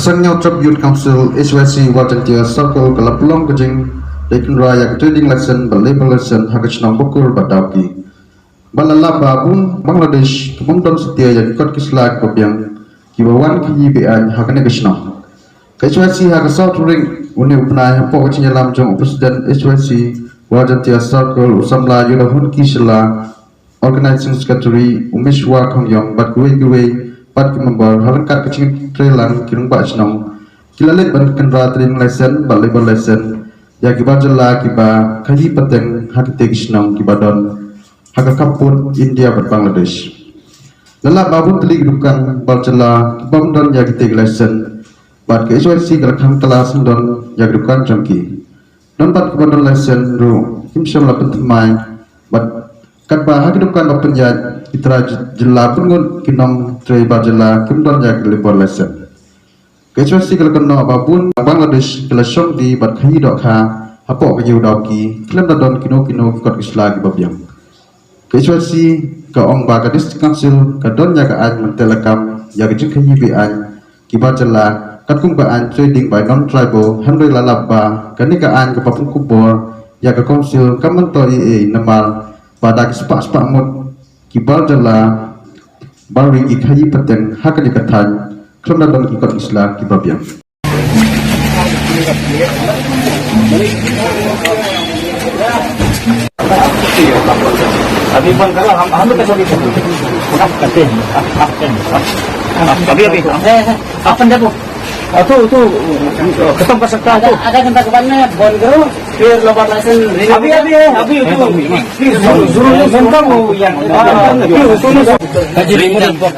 Kesangnya Tribute Council SYC Wajantia Circle Kalapulong Kajing Dekin Raya Trading Lesson Label Lesson Hakachnang Bukur Badauki Balala Babun Bangladesh Kebundon Setia yang ikut Kislag Babiang Kibawan Kiyibian Hakane Kishnang SYC Hakasau Turing Uni Upnai Hapo Kacanya Lamjong Presiden SYC Wajantia Circle Usamla Yudahun Kisla Organizing Secretary Umishwa Kongyong Bat Kuwe Pat member halangkat kecing trailan kirung ba chnong kilalet ban kendra training lesson ba labor lesson ya kiba jalla kiba khaji pateng hakite kishnong kibadon hakakapun India bat Bangladesh lala babun teli dukan ba jalla kibam don ya kite lesson bat ke SYC gerakan kelas don ya dukan jongki don bat kibadon lesson ru kimsham la pentemai bat katba hakidukan open ya itra jela pungun kinom trei bajela kimdon ya kelipor lesson kecuali kalau kena apapun Bangladesh kelasong di bat khayi dok ha apok ke yudoki klem don kino kot isla babyang kecuali ke ong ba ka district council ka don ya ka an mentelekam ya ke khayi bi an kibajela katkung ba an trading by non tribal handoi lalaba kani ka an ke papun kubor ya ke council kamentoi namal pada sepak mut kibal jala bari ikhayi pateng hakani katan krona don ikot islam kibabiang अभी बंद करो हम तो कैसे आप करते हैं अभी अपन देखो तो खत्म कर सकता है तो आधा घंटा के बाद में बंद करो फिर लोबार लाइसेंस अभी जरूर सुनता हूँ यार रिमोट का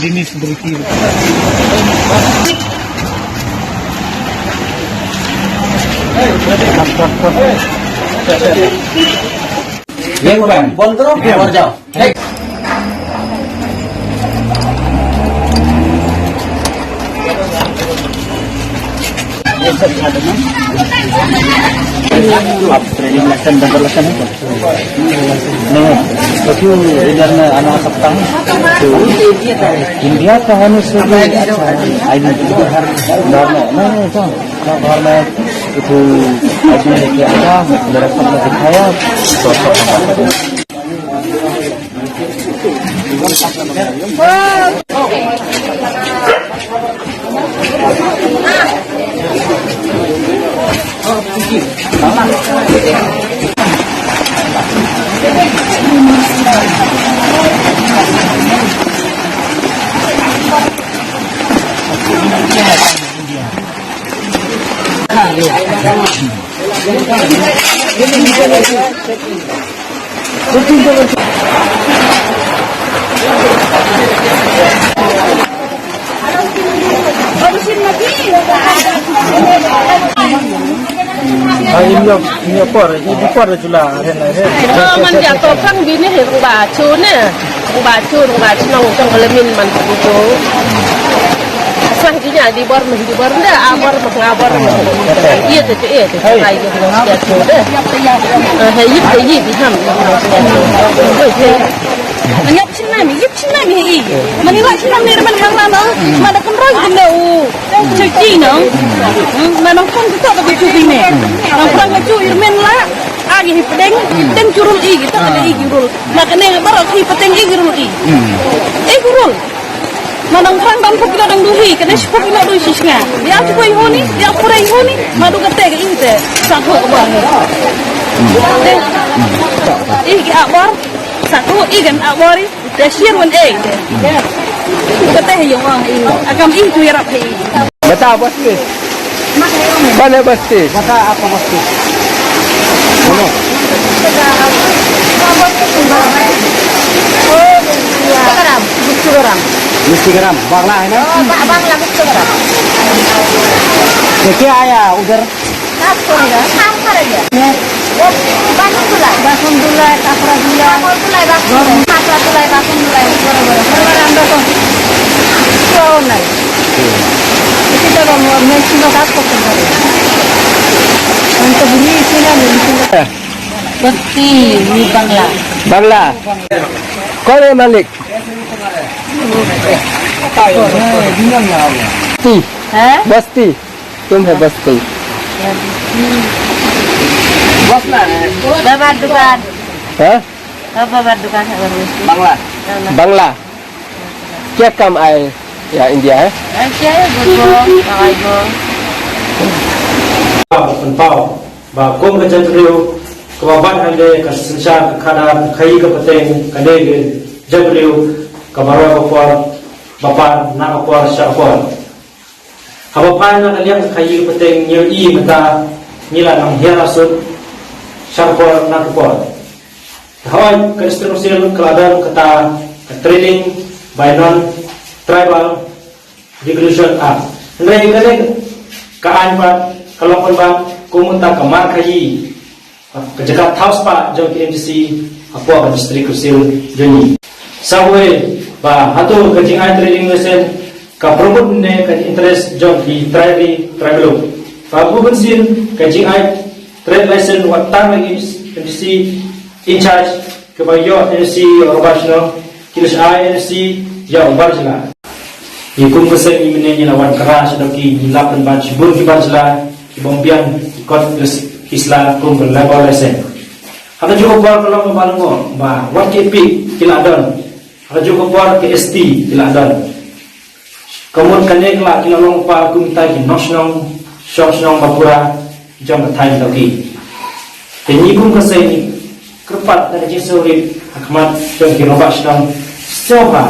jenis beriki yang bond karo keluar jauh training lesson dan lesson itu nih itu idan anak saptang India kahani sebagai ID itu itu ID apa dari sana dikhaya ini apa jula menjatuhkan bini ubacun nong tong kelemin man itu selanjutnya di bor ndak abor mengabor iya tu lagi jatuh deh hayip diham Nyap cina mi, menilai cina ni mana mana, mana kemroi gendau, cuci nong, mana pun kita tapi cuci ni, orang cuci irmen lah, agi hipedeng, deng curul igi, kita ada igi curul, makanya baru hipedeng igi curul igi curul, mana orang dan pun kita deng duhi, kena sepuluh kita duhi sisnya, dia cuci ihoni, dia pura ihoni, madu kete ke ini satu abang, igi abang. Satu ikan abori dasir wan kata yang agam itu ya rapi bata apa sih mana pasti bata apa pasti mana Instagram bangla ini bangla Instagram क्या आया उधर Basundulai, Kapradulai, Basundulai, kita kalau mau Cina apa kan? Untuk beli Cina Cina. Basti ni Bangla. Bangla. कौन है मालिक? बस्ती बस्ती तुम है बस्ती Babat dukan. हाँ Apa babat dukan? Bangla बांग्ला क्या काम आए या इंडिया है Saya betul, ibu. Phần bao và công cái chân rêu các bạn hay để các sinh sản các khana khai các bát tên cái đây cái chân rêu các bạn các quan bapan nak các quan syak quan apa pai nak kalian khai các bát tên nhiều i mata như là nang hiara sud syak quan nak quan Hawaii constitutional keladan kata training by non tribal regulation act này cái này các anh bạn kalau korban kumunta kamar kayi kejagat house pa jong KMC apa akan distrik Krusil joni sawe ba hatu kajing ai trading lesson ka promote ne ka interest jong di tribal ba bukan sin kajing ai trade lesson wat time KMC in charge ke ba yo NC operational kilis ai NC ya barjla ikum kesen imene ni lawan keras doki nilapan ban sibur ki barjla Bombian ikut Islam kum berlevel lesen. Ada juga buat kalau membangun, bah what KP kiladon. Ada juga buat KST kiladon. Kemudian kanek lah kilalong pa kum tay national national Bapura jam Thai lagi. Ini kum kesai ni kerpat dari Jesuit Ahmad jam kirobas nang soha.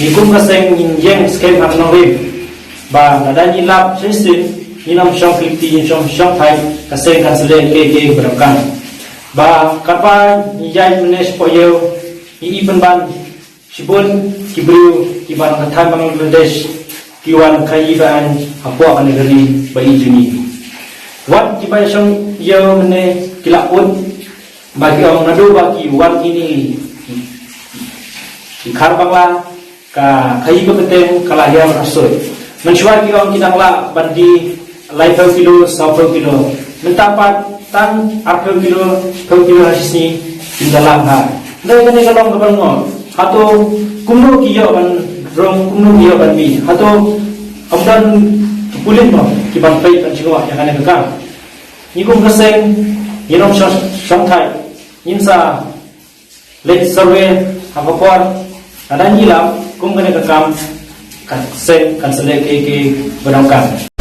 Ini kum kesai yang skem Ahmad bah ada nyilap sesin Inam syam kripti, inam syam thai, kasih kansile ke berangkan. Ba kapa nijai menes poyo, ini penban, sibun kibriu, kiban kathai Bangladesh, kiwan kayiban, apa akan negeri bayi juni. Wan kibai syam yo mene kilapun, bagi orang nadu bagi wan ini, ikhar Bangla, ka kayi kepeteng kalahir rasul. Mencuat orang kita lah bandi. Lai 10 kilo, 10 kilo. Mentapat tan 10 kilo, 10 kilo hasis ni di dalam ha. Dai kene kalong ke bango. Hato kumno kiyo ban rong kumno kiyo ban bi. Hato amdan pulin mo ki ban pai kan jiwa yang kene ka. Ni kum kaseng yinom shang thai. Insa let survey hapapor ada nyilam kum kene ka kam kan sen kan selek ke berangkat.